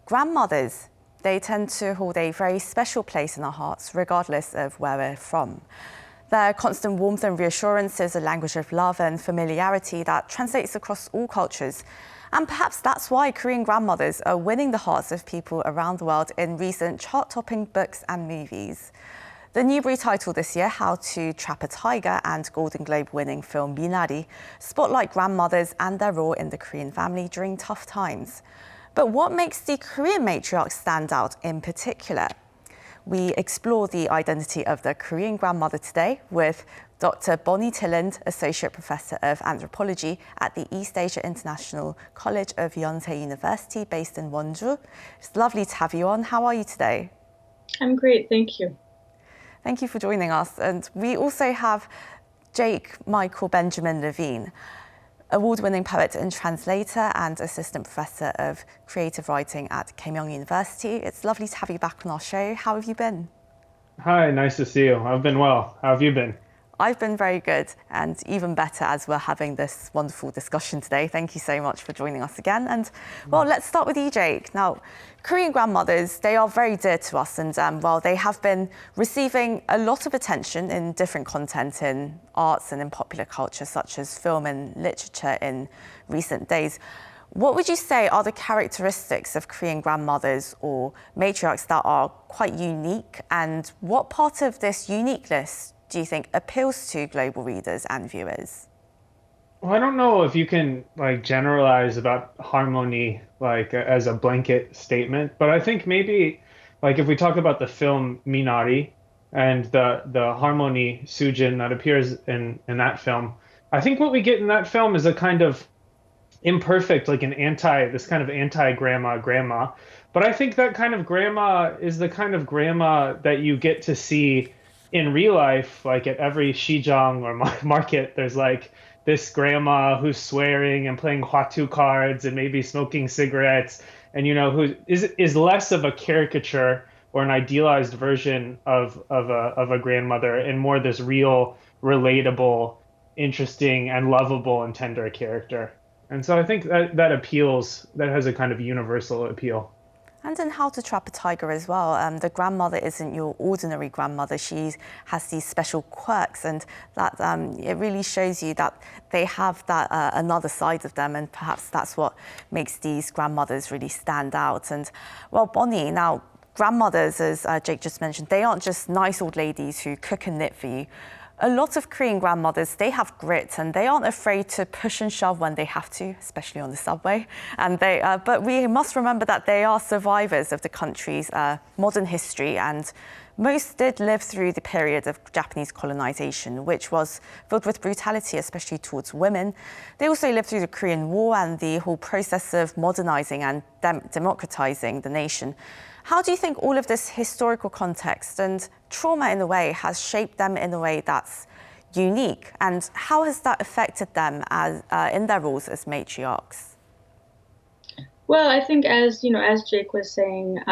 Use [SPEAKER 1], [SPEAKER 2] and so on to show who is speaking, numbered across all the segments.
[SPEAKER 1] grandmothers, they tend to hold a very special place in our hearts, regardless of where we're from. Their constant warmth and reassurance is a language of love and familiarity that translates across all cultures. And perhaps that's why Korean grandmothers are winning the hearts of people around the world in recent chart-topping books and movies. The Newbery title this year, How to Trap a Tiger, and Golden Globe-winning film Minari spotlight grandmothers and their role in the Korean family during tough times. But what makes the Korean matriarch stand out in particular? We explore the identity of the Korean grandmother today with Dr. Bonnie Tilland, Associate Professor of Anthropology at the East Asia International College of Yonsei University based in Wonju. It's lovely to have you on. How are you today?
[SPEAKER 2] I'm great, thank you.
[SPEAKER 1] Thank you for joining us. And we also have Jake Michael Benjamin Levine, award-winning poet and translator and assistant professor of creative writing at Keimyung University. It's lovely to have you back on our show. How have you been?
[SPEAKER 3] Hi, nice to see you. I've been well. How have you been?
[SPEAKER 1] I've been very good, and even better as we're having this wonderful discussion today. Thank you so much for joining us again. And well, let's start with you, Jake. Now, Korean grandmothers, they are very dear to us, and well, they have been receiving a lot of attention in different content in arts and in popular culture, such as film and literature in recent days. What would you say are the characteristics of Korean grandmothers or matriarchs that are quite unique, and what part of this uniqueness do you think appeals to global readers and viewers?
[SPEAKER 3] Well, I don't know if you can generalize about harmony as a blanket statement, but I think maybe if we talk about the film Minari and the Halmoni sujin that appears in that film, I think what we get in that film is a kind of imperfect, this kind of anti-grandma. But I think that kind of grandma is the kind of grandma that you get to see in real life, at every shijang or market. There's this grandma who's swearing and playing hwatu cards and maybe smoking cigarettes, and who is less of a caricature or an idealized version of a grandmother, and more this real, relatable, interesting, and lovable and tender character. And so I think that appeals, that has a kind of universal appeal.
[SPEAKER 1] And in How to Trap a Tiger as well, the grandmother isn't your ordinary grandmother. She has these special quirks, and that it really shows you that they have that another side of them, and perhaps that's what makes these grandmothers really stand out. And well, Bonnie, now grandmothers, as Jake just mentioned, they aren't just nice old ladies who cook and knit for you. A lot of Korean grandmothers, they have grit, and they aren't afraid to push and shove when they have to, especially on the subway. And but we must remember that they are survivors of the country's modern history, and most did live through the period of Japanese colonisation, which was filled with brutality, especially towards women. They also lived through the Korean War and the whole process of modernising and democratising the nation. How do you think all of this historical context and trauma, in a way, has shaped them in a way that's unique? And how has that affected them as in their roles as matriarchs?
[SPEAKER 2] Well, I think, as Jake was saying,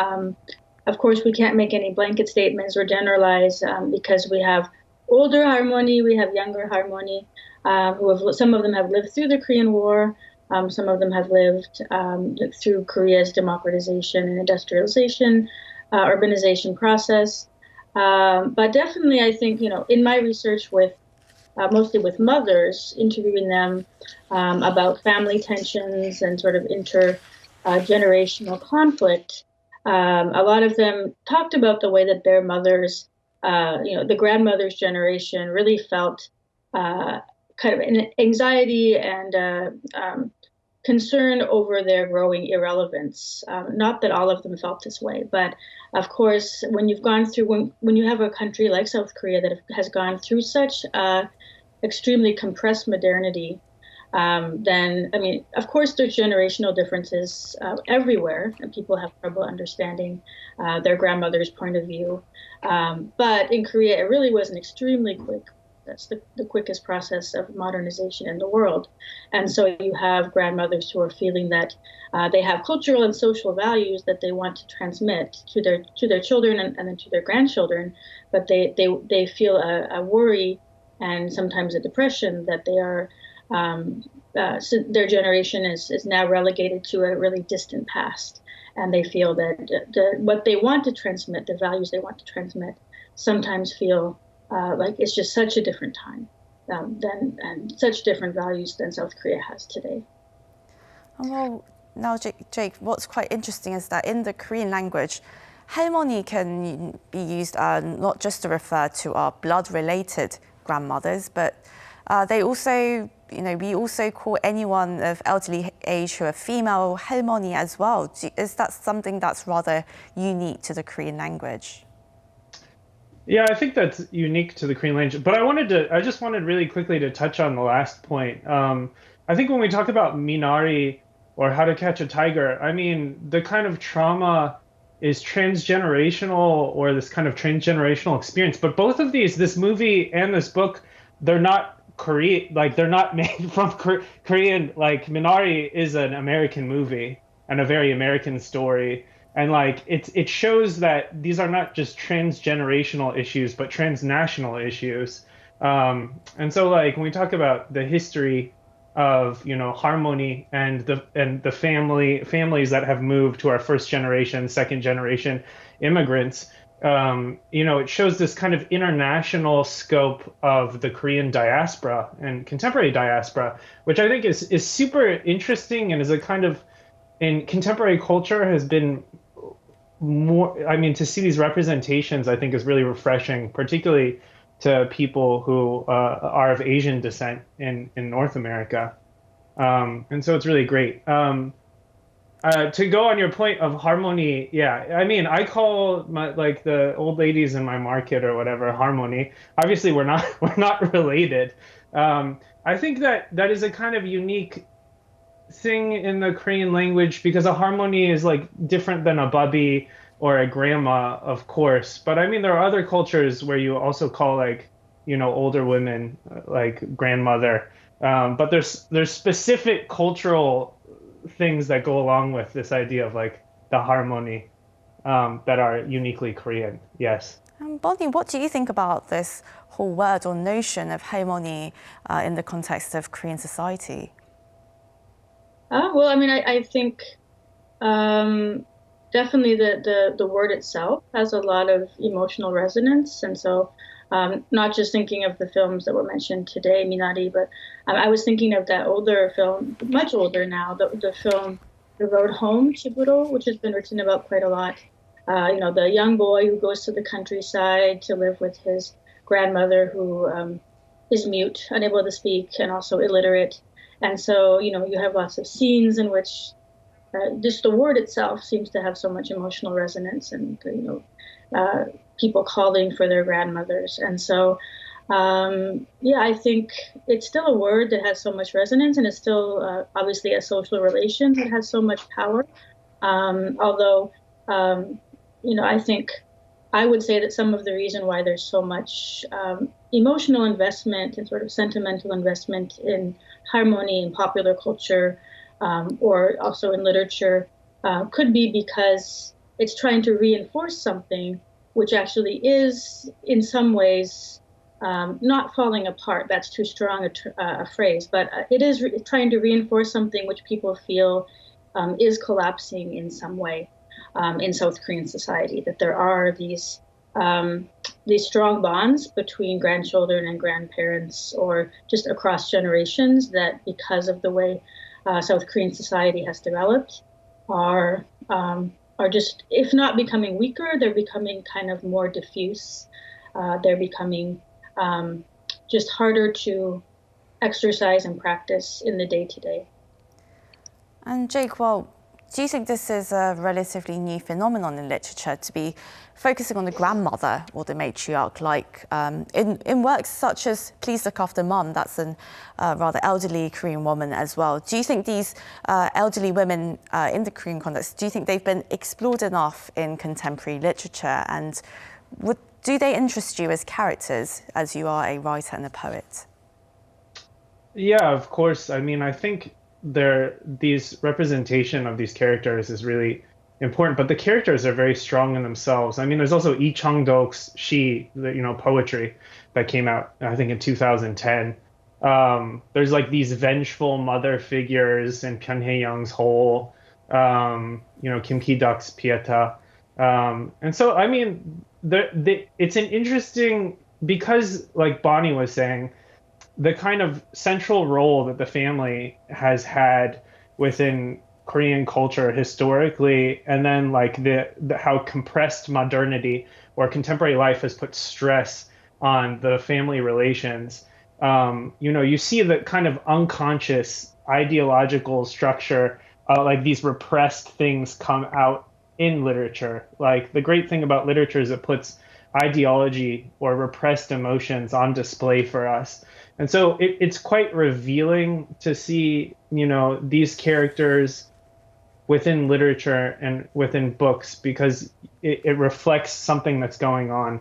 [SPEAKER 2] of course, we can't make any blanket statements or generalize because we have older harmony, we have younger harmony, some of them have lived through the Korean War. Some of them have lived through Korea's democratization and industrialization, urbanization process. But definitely, I think, in my research mostly with mothers, interviewing them about family tensions and sort of intergenerational conflict, a lot of them talked about the way that their mothers, the grandmother's generation really felt kind of an anxiety and concern over their growing irrelevance. Not that all of them felt this way, but of course, when you've gone through, when you have a country like South Korea that has gone through such extremely compressed modernity, then, I mean, of course, there's generational differences everywhere, and people have trouble understanding their grandmother's point of view. But in Korea, it really was an extremely quick. That's the quickest process of modernization in the world. And so you have grandmothers who are feeling that they have cultural and social values that they want to transmit to their children and then to their grandchildren, but they feel a worry and sometimes a depression that they are so their generation is now relegated to a really distant past. and they feel that what they want to transmit, the values they want to transmit, sometimes feel like it's just such a different time and such different values than South Korea has today.
[SPEAKER 1] Well, now, Jake, what's quite interesting is that in the Korean language, 할머니 can be used not just to refer to our blood-related grandmothers, but they also, we also call anyone of elderly age who are female 할머니 as well. Is that something that's rather unique to the Korean language?
[SPEAKER 3] Yeah, I think that's unique to the Korean language. But I just wanted really quickly to touch on the last point. I think when we talk about Minari or How to Catch a Tiger, I mean, the kind of trauma is transgenerational, or this kind of transgenerational experience. But both of these, this movie and this book, they're not Korean, like they're not made from Korean. Like Minari is an American movie and a very American story. And like it shows that these are not just transgenerational issues, but transnational issues. And so like when we talk about the history of Halmoni and the families that have moved to our first generation, second generation immigrants, it shows this kind of international scope of the Korean diaspora and contemporary diaspora, which I think is super interesting and is a kind of, in contemporary culture has been more, I mean, to see these representations, I think is really refreshing, particularly to people who are of Asian descent in North America. And so it's really great. To go on your point of Halmoni, yeah, I mean, I call like the old ladies in my market or whatever Halmoni. Obviously, we're not related. I think that is a kind of unique thing in the Korean language, because a Halmoni is like different than a babi or a grandma, of course. But I mean, there are other cultures where you also call like, older women like grandmother. But there's specific cultural things that go along with this idea of like the Halmoni that are uniquely Korean. Yes.
[SPEAKER 1] Bonnie, what do you think about this whole word or notion of Halmoni in the context of Korean society?
[SPEAKER 2] Well, I mean, I think definitely the word itself has a lot of emotional resonance. And so not just thinking of the films that were mentioned today, Minari, but I was thinking of that older film, much older now, the film The Road Home, Chiburo, which has been written about quite a lot. The young boy who goes to the countryside to live with his grandmother who is mute, unable to speak, and also illiterate. And so, you have lots of scenes in which just the word itself seems to have so much emotional resonance, and, people calling for their grandmothers. And so, I think it's still a word that has so much resonance, and it's still obviously a social relation that has so much power. Although, I think I would say that some of the reason why there's so much emotional investment and sort of sentimental investment in Halmoni in popular culture or also in literature could be because it's trying to reinforce something which actually is in some ways not falling apart. That's too strong a phrase, but it is trying to reinforce something which people feel is collapsing in some way in South Korean society, that there are these strong bonds between grandchildren and grandparents, or just across generations, that because of the way South Korean society has developed are just, if not becoming weaker, they're becoming kind of more diffuse. They're becoming just harder to exercise and practice in the day-to-day.
[SPEAKER 1] And Jake, well, do you think this is a relatively new phenomenon in literature, to be focusing on the grandmother or the matriarch, like in works such as Please Look After Mum, that's a rather elderly Korean woman as well. Do you think these elderly women in the Korean context, do you think they've been explored enough in contemporary literature? And do they interest you as characters, as you are a writer and a poet?
[SPEAKER 3] Yeah, of course. I mean, I think these representation of these characters is really important, but the characters are very strong in themselves. I mean, there's also Lee Chang-dok's poetry that came out, I think, in 2010. There's like these vengeful mother figures in Pyonhae Young's Hole. Kim Ki-duk's Pieta. And so, I mean, it's an interesting, because like Bonnie was saying, the kind of central role that the family has had within Korean culture historically, and then like the how compressed modernity or contemporary life has put stress on the family relations. You see the kind of unconscious ideological structure, like these repressed things come out in literature. Like the great thing about literature is it puts ideology or repressed emotions on display for us. And so it's quite revealing to see, these characters within literature and within books, because it reflects something that's going on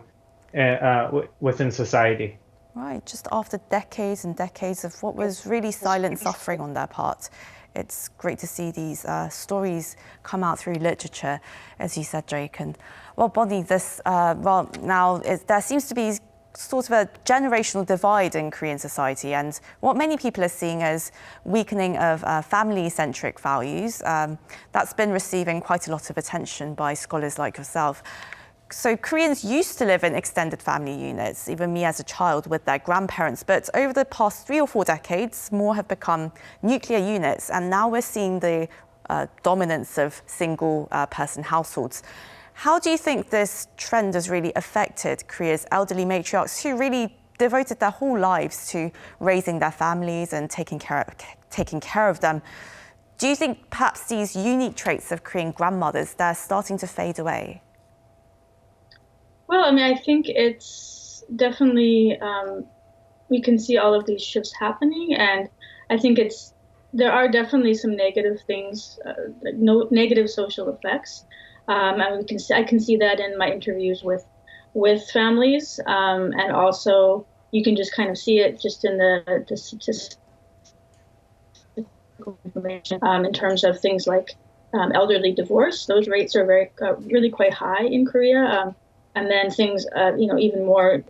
[SPEAKER 3] within society.
[SPEAKER 1] Right, just after decades and decades of what was really silent suffering on their part, it's great to see these stories come out through literature, as you said, Jake. And well, Bonnie, there seems to be sort of a generational divide in Korean society, and what many people are seeing as weakening of family-centric values. That's been receiving quite a lot of attention by scholars like yourself. So Koreans used to live in extended family units, even me as a child, with their grandparents. But over the past 3 or 4 decades, more have become nuclear units. And now we're seeing the dominance of single-person households. How do you think this trend has really affected Korea's elderly matriarchs who really devoted their whole lives to raising their families and taking care of them? Do you think perhaps these unique traits of Korean grandmothers, they're starting to fade away?
[SPEAKER 2] Well, I mean, I think it's definitely, we can see all of these shifts happening, and I think there are definitely some negative things, negative social effects. And I can see that in my interviews with families, and also you can just kind of see it just in the statistical information in terms of things like elderly divorce. Those rates are really quite high in Korea. And then things, even more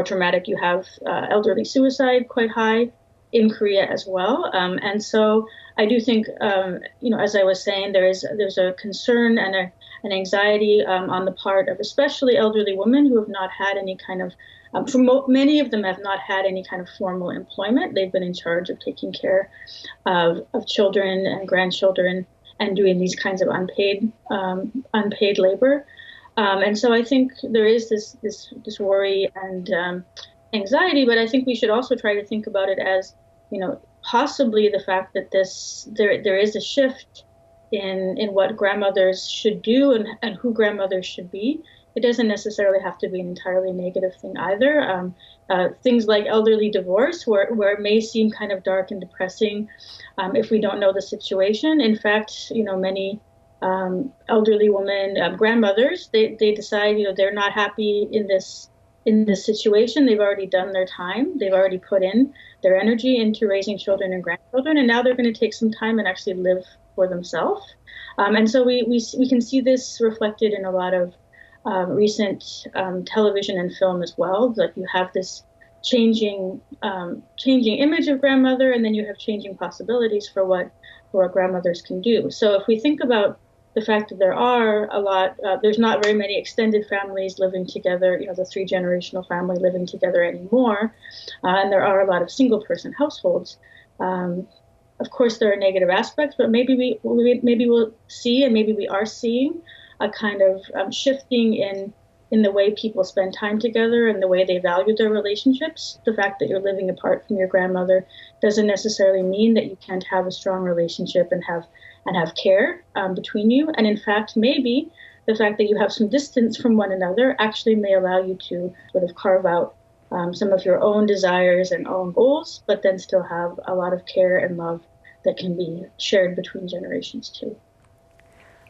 [SPEAKER 2] traumatic. You have elderly suicide quite high in Korea as well. And so I do think, as I was saying, there's a concern and an anxiety on the part of especially elderly women who have not had any kind of, many of them have not had any kind of formal employment. They've been in charge of taking care of children and grandchildren and doing these kinds of unpaid labor. And so I think there is this worry and anxiety, but I think we should also try to think about it as, possibly the fact that there is a shift in what grandmothers should do and who grandmothers should be. It doesn't necessarily have to be an entirely negative thing either. Things like elderly divorce, where it may seem kind of dark and depressing if we don't know the situation. In fact, many elderly women, grandmothers, they decide, they're not happy in this situation. They've already done their time. They've already put in their energy into raising children and grandchildren, and now they're going to take some time and actually live for themselves. And so we can see this reflected in a lot of recent television and film as well. Like you have this changing image of grandmother, and then you have changing possibilities for what grandmothers can do. So if we think about the fact that there's not very many extended families living together, the 3-generational family living together anymore, and there are a lot of single-person households. Of course, there are negative aspects, but maybe we'll see, and maybe we are seeing a kind of shifting in the way people spend time together and the way they value their relationships. The fact that you're living apart from your grandmother doesn't necessarily mean that you can't have a strong relationship and have care between you. And in fact, maybe the fact that you have some distance from one another actually may allow you to sort of carve out some of your own desires and own goals, but then still have a lot of care and love that can be shared between generations too.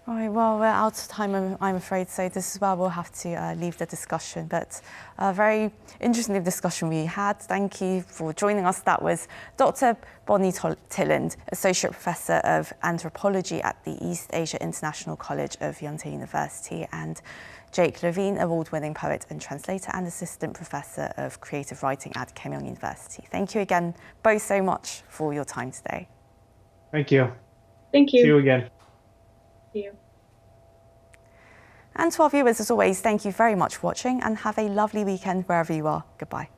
[SPEAKER 1] All right, well, we're out of time, I'm afraid, so this is where we'll have to leave the discussion. But a very interesting discussion we had. Thank you for joining us. That was Dr. Bonnie Tilland, Associate Professor of Anthropology at the East Asia International College of Yonsei University, and Jake Levine, award-winning poet and translator and Assistant Professor of Creative Writing at Keimyung University. Thank you again both so much for your time today.
[SPEAKER 3] Thank you.
[SPEAKER 2] Thank you.
[SPEAKER 3] See you again.
[SPEAKER 2] See you.
[SPEAKER 1] And to our viewers, as always, thank you very much for watching and have a lovely weekend wherever you are. Goodbye.